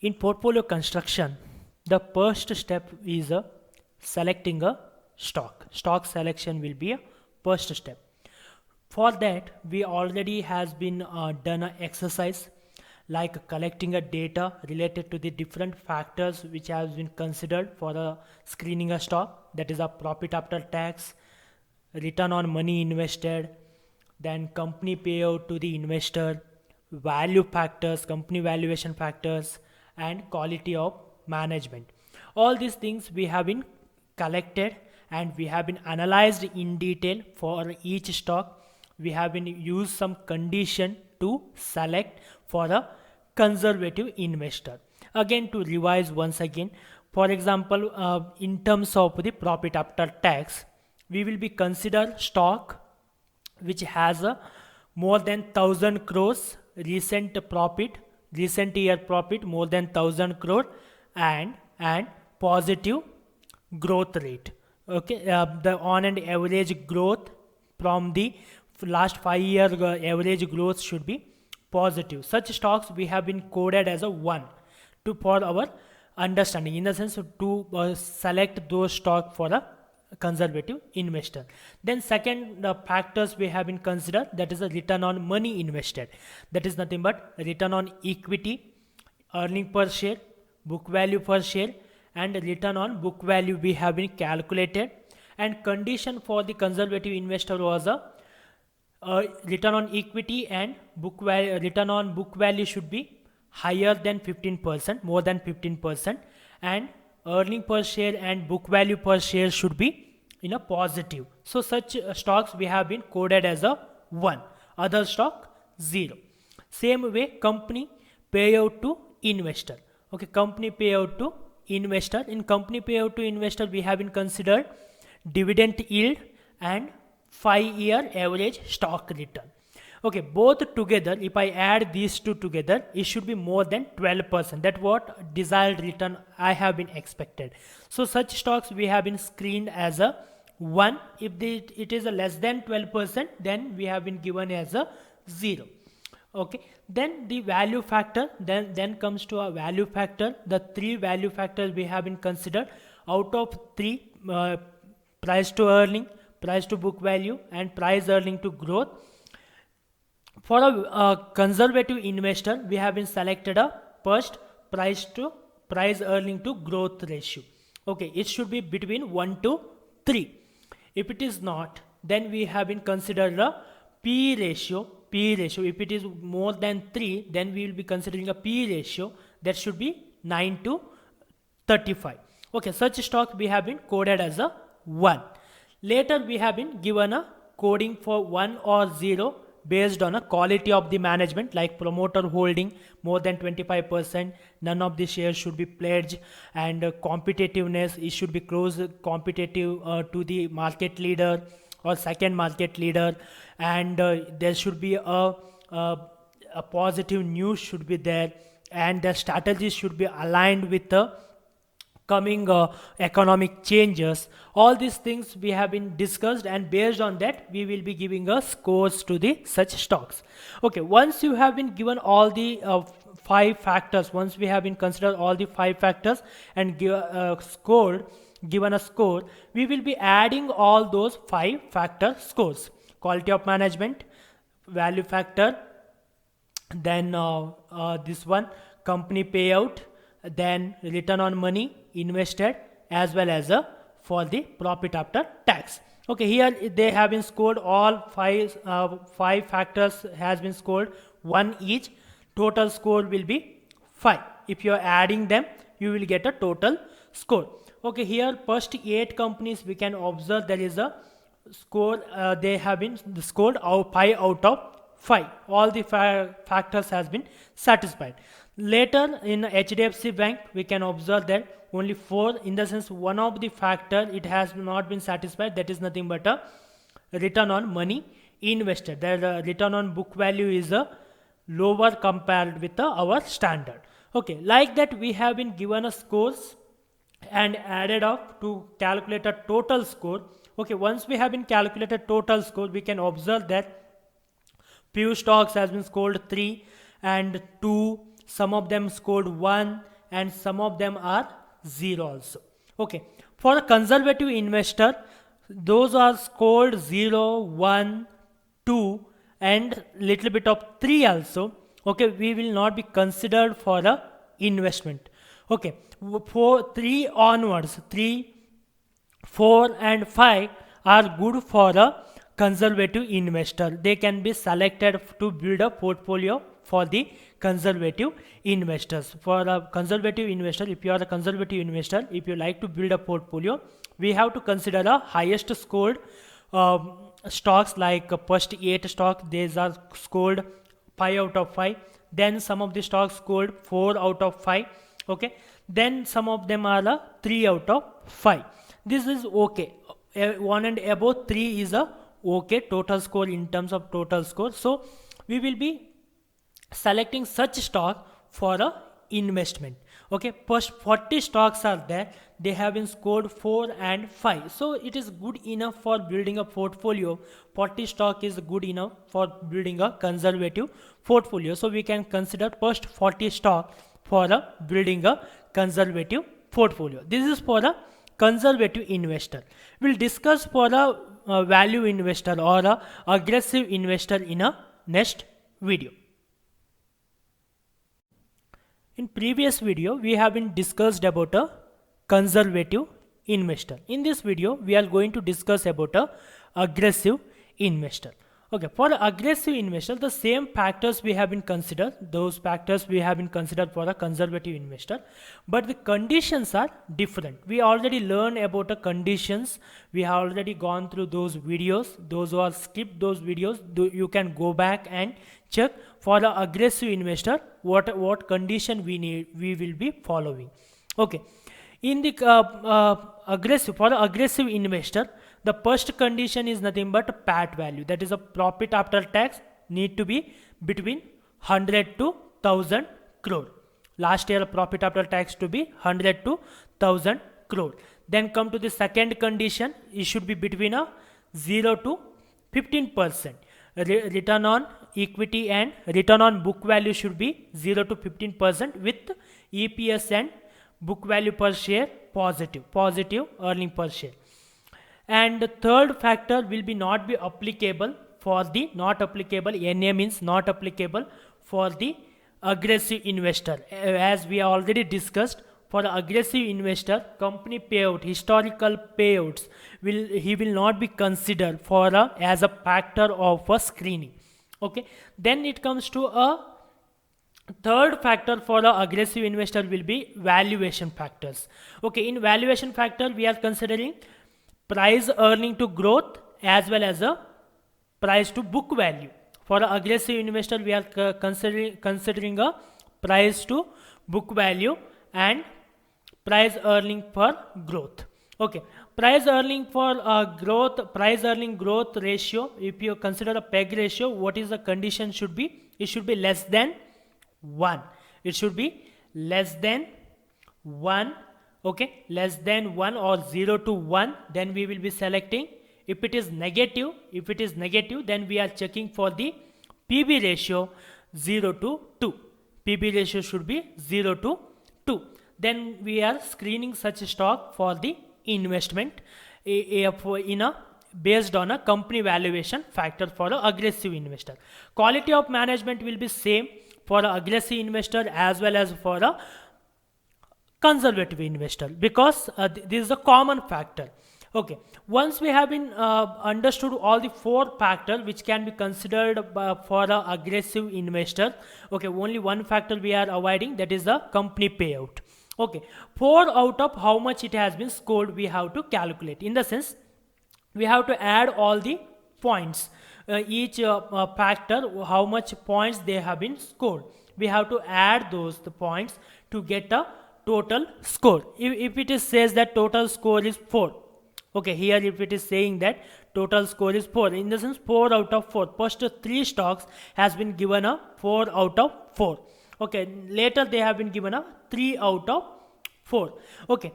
In portfolio construction, the first step is selecting a stock. Stock selection will be a first step. For that, we already has been done an exercise like collecting a data related to the different factors which has been considered for screening a stock. That is a profit after tax, return on money invested, then company payout to the investor, value factors, company valuation factors, and quality of management. All these things we have been collected and we have been analyzed in detail for each stock. We have been used some condition to select for a conservative investor. Again, to revise once again, for example, in terms of the profit after tax, we will be consider stock which has a more than 1000 crores recent year profit more than 1000 crore, and positive growth rate. Okay, the on and average growth from the last 5 year average growth should be positive. Such stocks we have been coded as a 1 to for our understanding, in the sense to select those stock for a conservative investor. Then second, the factors we have been considered, that is a return on money invested. That is nothing but return on equity, earning per share, book value per share, and return on book value we have been calculated. And condition for the conservative investor was a return on equity and book value, return on book value should be higher than 15%, more than 15%, and earning per share and book value per share should be in a positive. So such stocks we have been coded as a 1, other stock 0. Same way, company payout to investor. Okay, company payout to investor. In company payout to investor, we have been considered dividend yield and 5-year average stock return. Okay, both together, if I add these two together, it should be more than 12%. That what desired return I have been expected. So such stocks we have been screened as a 1. If it is a less than 12%, then we have been given as a 0. Okay, then the value factor, then comes to a value factor. The 3 value factors we have been considered. Out of 3, price to earning, price to book value, and price earning to growth. For a conservative investor, we have been selected a first price earning to growth ratio. Okay, it should be between 1 to 3. If it is not, then we have been considered a P ratio. If it is more than 3, then we will be considering a P ratio that should be 9 to 35. Okay, such stock we have been coded as a 1. Later we have been given a coding for 1 or 0 based on a quality of the management, like promoter holding more than 25%, none of the shares should be pledged, and competitiveness, it should be close competitive to the market leader or second market leader, and there should be a positive news should be there, and the strategy should be aligned with the coming economic changes. All these things we have been discussed, and based on that we will be giving a scores to the such stocks. Okay, once you have been given all the 5 factors, once we have been considered all the 5 factors and given a score, we will be adding all those 5 factor scores: quality of management, value factor, then this one company payout, then return on money invested, as well as for the profit after tax. Okay, here they have been scored all 5 factors has been scored 1 each. Total score will be 5. If you are adding them, you will get a total score. Okay, here first 8 companies we can observe there is a score, they have been scored 5 out of 5. All the factors has been satisfied. Later in HDFC Bank, we can observe that only 4, in the sense one of the factor it has not been satisfied, that is nothing but a return on money invested. The return on book value is a lower compared with our standard. Okay, like that we have been given a scores and added up to calculate a total score. Okay, once we have been calculated total score, we can observe that few stocks has been scored 3 and 2, some of them scored 1, and some of them are 0 also. Okay, for a conservative investor, those are scored 0, 1, 2 and little bit of 3 also. Okay, we will not be considered for a investment. Okay, for 3 onwards, 3, 4 and 5 are good for a conservative investor. They can be selected to build a portfolio for the conservative investors. For a conservative investor, if you are a conservative investor, if you like to build a portfolio, we have to consider a highest scored stocks, like first 8 stocks, these are scored 5 out of 5. Then some of the stocks scored 4 out of 5. Okay, then some of them are a 3 out of 5. This is okay. 1 and above 3 is a okay total score in terms of total score. So we will be selecting such stock for a investment. Okay, first 40 stocks are there, they have been scored 4 and 5, so it is good enough for building a portfolio. 40 stock is good enough for building a conservative portfolio, so we can consider first 40 stock for a building a conservative portfolio. This is for a conservative investor. We'll discuss for a value investor or a aggressive investor in a next video. In previous video, we have been discussed about a conservative investor. In this video, we are going to discuss about a aggressive investor. Okay, for aggressive investor, the same factors we have been considered, those factors we have been considered for a conservative investor, but the conditions are different. We already learned about the conditions. We have already gone through those videos. Those who are skipped those videos, you can go back and check for the aggressive investor what condition we will be following. Okay, in the for the aggressive investor, the first condition is nothing but PAT value, that is a profit after tax, need to be between 100 to 1000 crore. Last year profit after tax to be 100 to 1000 crore. Then come to the second condition, it should be between a 0 to 15%. Return on equity and return on book value should be 0 to 15% with EPS and book value per share positive earning per share. And the third factor will be not be applicable for the NA means not applicable for the aggressive investor. As we already discussed, for the aggressive investor, company payout, historical payouts he will not be considered for as a factor of a screening. Okay, then it comes to a third factor for the aggressive investor will be valuation factors. Okay, in valuation factor we are considering price earning to growth as well as a price to book value. For an aggressive investor, we are considering a price to book value and price earning for growth. Okay, price earning for price earning growth ratio, if you consider a PEG ratio, what is the condition should be? It should be less than 1. It should be less than 1. Okay, less than 1 or 0 to 1, then we will be selecting. If it is negative, then we are checking for the PB ratio 0 to 2. PB ratio should be 0 to 2. Then we are screening such stock for the investment based on a company valuation factor for an aggressive investor. Quality of management will be same for an aggressive investor as well as for a conservative investor, because this is a common factor. Okay, once we have been understood all the 4 factors which can be considered for an aggressive investor. Okay, only one factor we are avoiding, that is the company payout. Okay, 4 out of how much it has been scored we have to calculate. In the sense, we have to add all the points, each factor how much points they have been scored. We have to add those points to get a total score. If it is says that total score is 4, okay, here if it is saying that total score is 4, in the sense 4 out of 4, first 3 stocks has been given a 4 out of 4. Okay, later they have been given a 3 out of 4. Okay,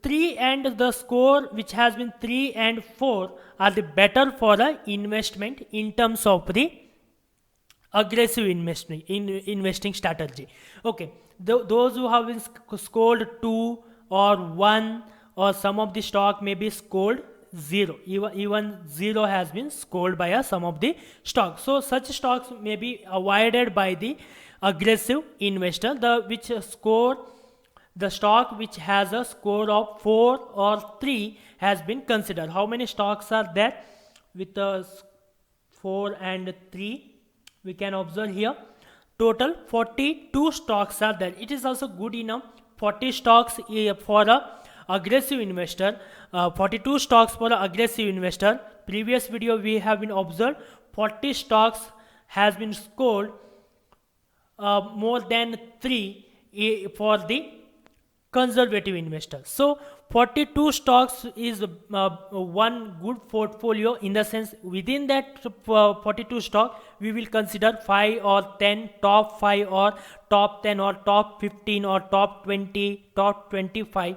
3 and the score which has been 3 and 4 are the better for the investment in terms of the aggressive investing strategy. Okay, those who have been scored 2 or 1, or some of the stock may be scored 0, even 0 has been scored by some of the stocks. So such stocks may be avoided by the aggressive investor. The stock which has a score of 4 or 3 has been considered. How many stocks are there with a 4 and 3? We can observe here. Total 42 stocks are there. It is also good enough. 40 stocks for a aggressive investor. 42 stocks for an aggressive investor. Previous video we have been observed 40 stocks has been scored more than 3 for the conservative investor. So 42 stocks is one good portfolio, in the sense within that 42 stock we will consider 5 or 10, top 5 or top 10 or top 15 or top 20, top 25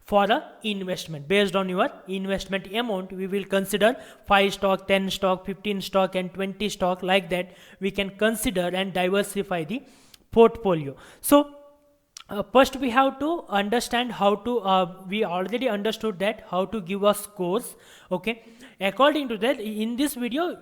for a investment. Based on your investment amount, we will consider 5 stock, 10 stock, 15 stock and 20 stock. Like that we can consider and diversify the portfolio. So first we have to understand how to we already understood that how to give us scores. Okay, according to that, in this video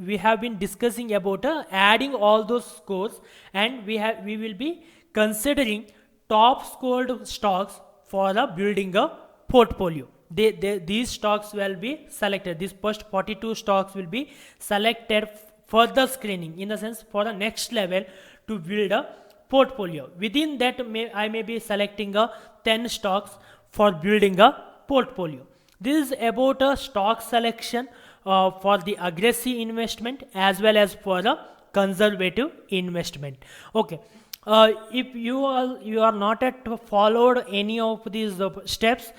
we have been discussing about adding all those scores, and we will be considering top scored stocks for building a portfolio. These stocks will be selected. These first 42 stocks will be selected further screening, in the sense for the next level to build a portfolio. Within that I may be selecting 10 stocks for building a portfolio. This is about a stock selection for the aggressive investment as well as for a conservative investment. Okay, if you are not yet followed any of these steps,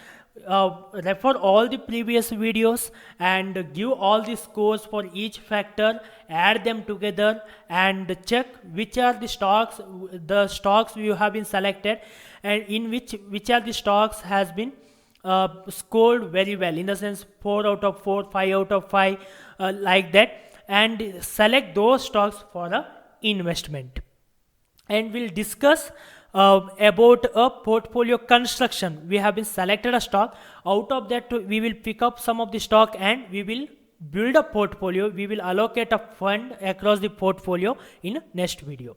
refer all the previous videos and give all the scores for each factor, add them together and check which are the stocks you have been selected, and in which are the stocks has been scored very well, in the sense 4 out of 4, 5 out of 5, like that, and select those stocks for a investment. And we'll discuss about a portfolio construction. We have been selected a stock. Out of that we will pick up some of the stock and we will build a portfolio. We will allocate a fund across the portfolio in next video.